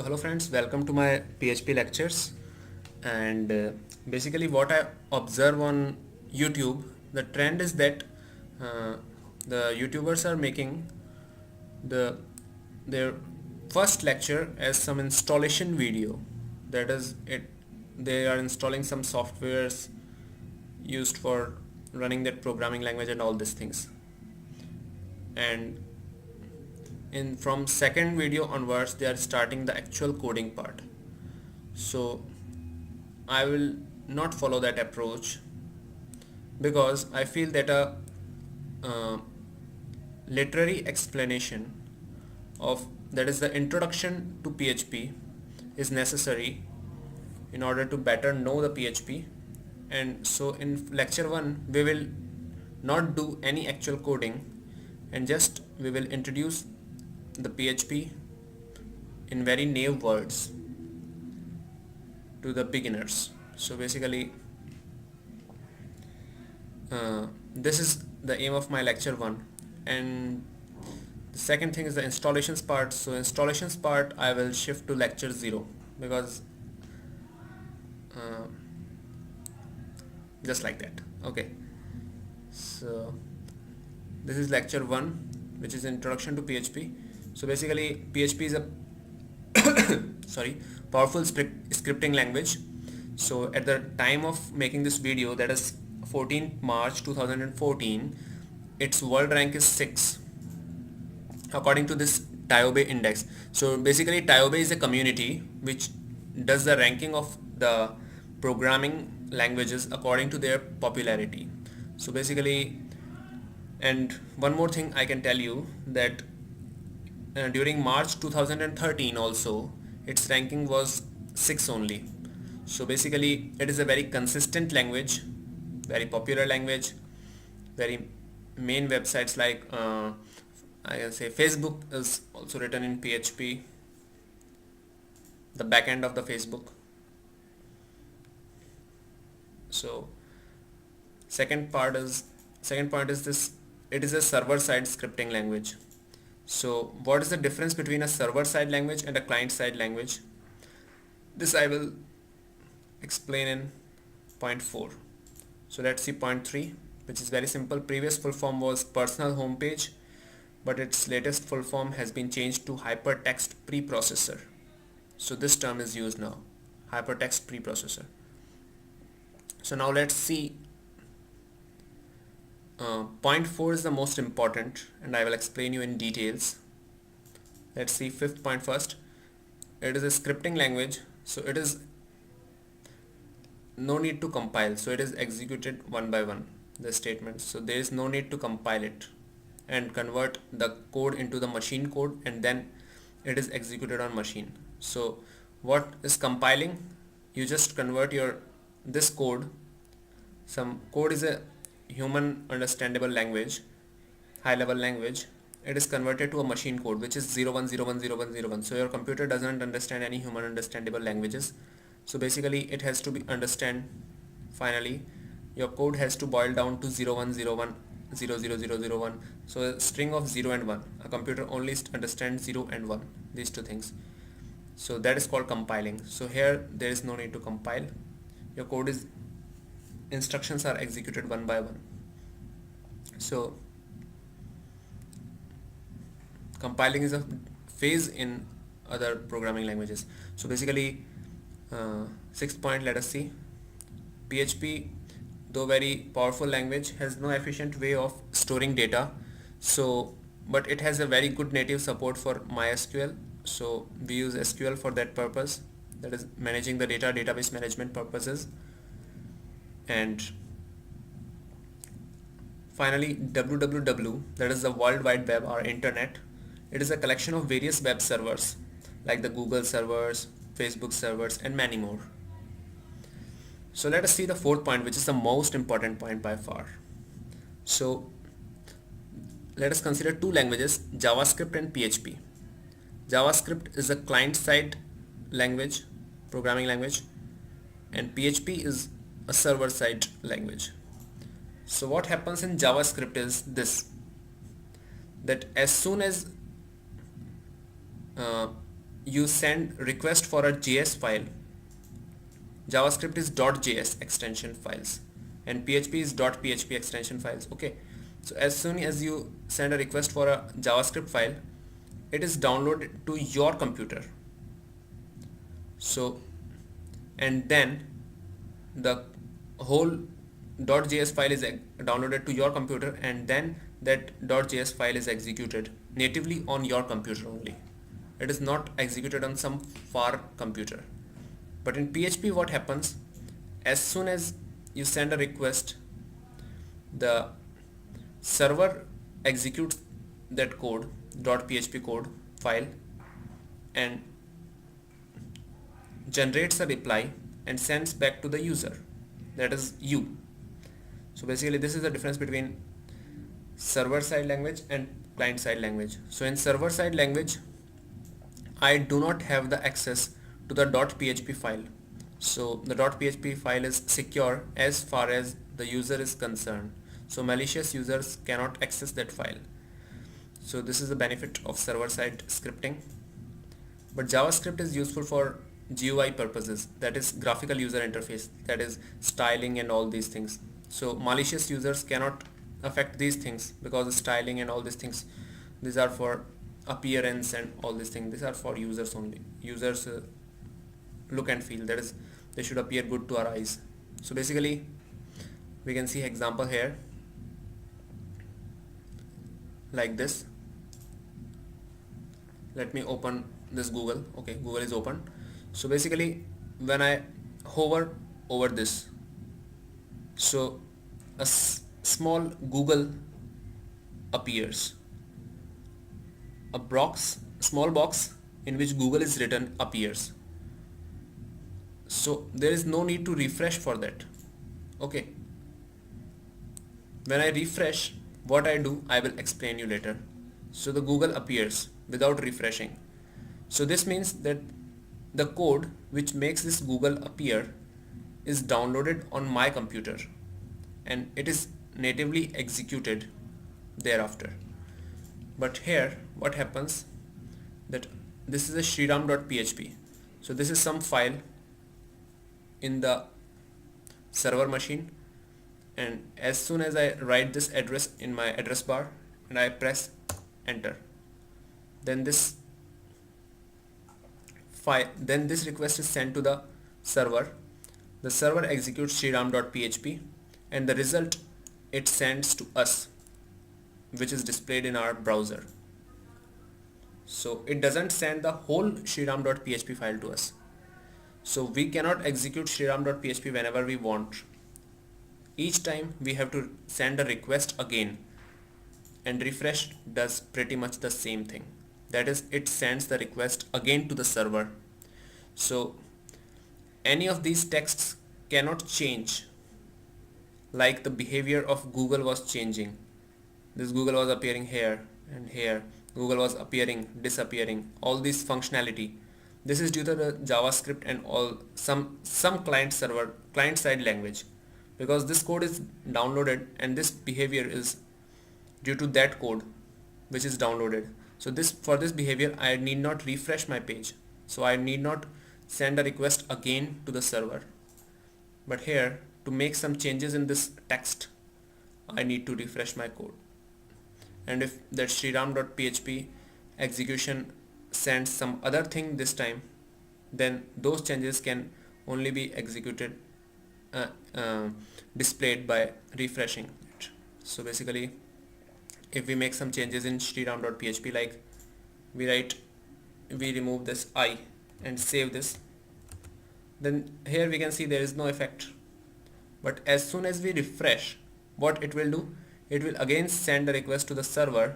Hello friends, welcome to my PHP lectures. And basically what I observe on YouTube, the trend is that the YouTubers are making their first lecture as some installation video. That is it, they are installing some softwares used for running that programming language and all these things. And in from second video onwards they are starting the actual coding part. So I will not follow that approach because I feel that a uh, literary explanation of, that is the introduction to PHP, is necessary in order to better know the PHP. And so in lecture 1 we will not do any actual coding, and just we will introduce the PHP in very naive words to the beginners. So basically this is the aim of my lecture 1. And the second thing is the installations part. So installations part I will shift to lecture 0 because uh, just like that. Okay, so this is lecture 1, which is introduction to PHP. So basically PHP is a sorry, powerful scripting language. So at the time of making this video, that is 14th March 2014, its world rank is 6 according to this TIOBE index. So basically TIOBE is a community which does the ranking of the programming languages according to their popularity. So basically, and one more thing I can tell you, that during March 2013 also its ranking was 6 only. So basically it is a very consistent language, very popular language. Very main websites like I can say Facebook is also written in PHP, the backend of the Facebook. So second point is this, it is a server side scripting language. So what is the difference between a server side language and a client side language? This I will explain in point 4. So let's see point 3, which is very simple. Previous full form was personal homepage, but its latest full form has been changed to hypertext preprocessor. So this term is used now, hypertext preprocessor. So now let's see. Point 4 is the most important and I will explain you in details. Let's see fifth point first. It is a scripting language, so it is no need to compile, so it is executed one by one, the statements. So there is no need to compile it and convert the code into the machine code, and then it is executed on machine. So what is compiling? You just convert your this code. Some code is a human understandable language, high level language. It is converted to a machine code which is 01010101. So your computer doesn't understand any human understandable languages. So basically it has to be understand. Finally your code has to boil down to 0101000001. So a string of 0 and 1. A computer only understands 0 and 1, these two things. So that is called compiling. So here there is no need to compile. Your code is, instructions are executed one by one. So compiling is a phase in other programming languages. So basically sixth point, let us see. PHP, though very powerful language, has no efficient way of storing data. So but it has a very good native support for MySQL. So we use SQL for that purpose, that is managing the data, database management purposes. And finally www, that is the World Wide Web or internet. It is a collection of various web servers like the Google servers, Facebook servers, and many more. So let us see the fourth point, which is the most important point by far. So let us consider two languages, JavaScript and PHP. JavaScript is a client-side language, programming language, and PHP is a server-side language. So what happens in JavaScript is this, that as soon as you send request for a JS file, JavaScript is .js extension files and PHP is .php extension files. Okay, so as soon as you send a request for a JavaScript file, it is downloaded to your computer. So, and then the whole .js file is downloaded to your computer, and then that .js file is executed natively on your computer only. It is not executed on some far computer. But in PHP, what happens, as soon as you send a request, the server executes that code, .php code file, and generates a reply and sends back to the user, that is you. So basically this is the difference between server side language and client side language. So in server side language, I do not have the access to the .php file. So the .php file is secure as far as the user is concerned. So malicious users cannot access that file. So this is the benefit of server side scripting. But JavaScript is useful for GUI purposes, that is graphical user interface, that is styling and all these things. So malicious users cannot affect these things, because styling and all these things, these are for appearance and all these things, these are for users only. Users look and feel, that is they should appear good to our eyes. So basically we can see example here like this. Let me open this Google. Okay, Google is open. So basically when I hover over this, so a small Google appears, a small box in which Google is written appears. So there is no need to refresh for that. Okay, when I refresh, what I do, I will explain you later. So the Google appears without refreshing. So this means that the code which makes this Google appear is downloaded on my computer and it is natively executed thereafter. But here what happens, that this is a shriram.php. So this is some file in the server machine, and as soon as I write this address in my address bar and I press enter, then this request is sent to the server. The server executes shriram.php and the result it sends to us, which is displayed in our browser. So it doesn't send the whole shriram.php file to us. So we cannot execute shriram.php whenever we want. Each time we have to send a request again, and refresh does pretty much the same thing. That is, it sends the request again to the server. So any of these texts cannot change like the behavior of Google was changing. This Google was appearing here and here, Google was appearing, disappearing, all this functionality. This is due to the JavaScript and all some client side language, because this code is downloaded and this behavior is due to that code which is downloaded. So for this behavior I need not refresh my page, so I need not send a request again to the server. But here, to make some changes in this text, I need to refresh my code. And if that shriram.php execution sends some other thing this time, then those changes can only be executed displayed by refreshing it. So basically, if we make some changes in shriram.php, like we remove this I and save this, then here we can see there is no effect. But as soon as we refresh, what it will do, it will again send a request to the server.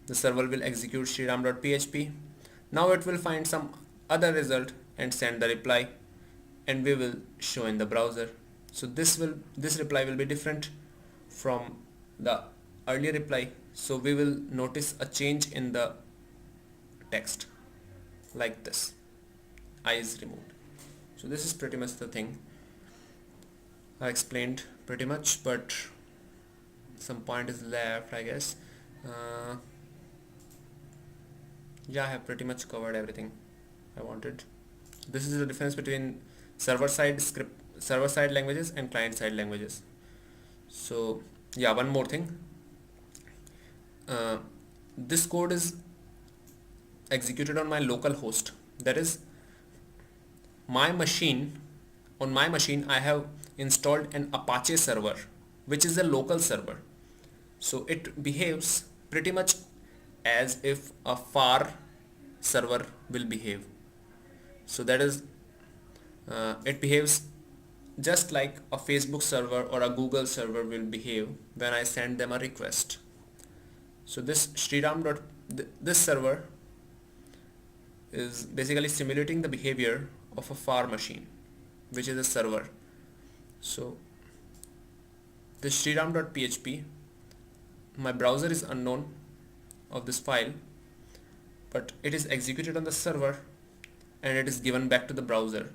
The server will execute shriram.php. Now it will find some other result and send the reply, and we will show in the browser. So this reply will be different from the earlier reply. So we will notice a change in the text like this. I is removed. So this is pretty much the thing. I explained pretty much, but some point is left, I guess. Yeah, I have pretty much covered everything. I wanted. This is the difference between server side languages and client side languages. So yeah, one more thing. This code is executed on my local host. That is my machine. On my machine, I have installed an Apache server, which is a local server. So it behaves pretty much as if a far server will behave. So that is, it behaves just like a Facebook server or a Google server will behave when I send them a request. So this this server is basically simulating the behavior of a far machine, which is a server. So this sriram.php, my browser is unknown of this file, but it is executed on the server and it is given back to the browser.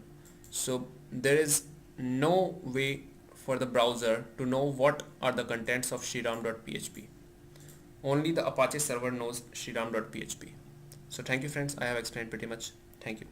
So there is no way for the browser to know what are the contents of sriram.php. Only the Apache server knows sriram.php. So thank you friends, I have explained pretty much. Thank you.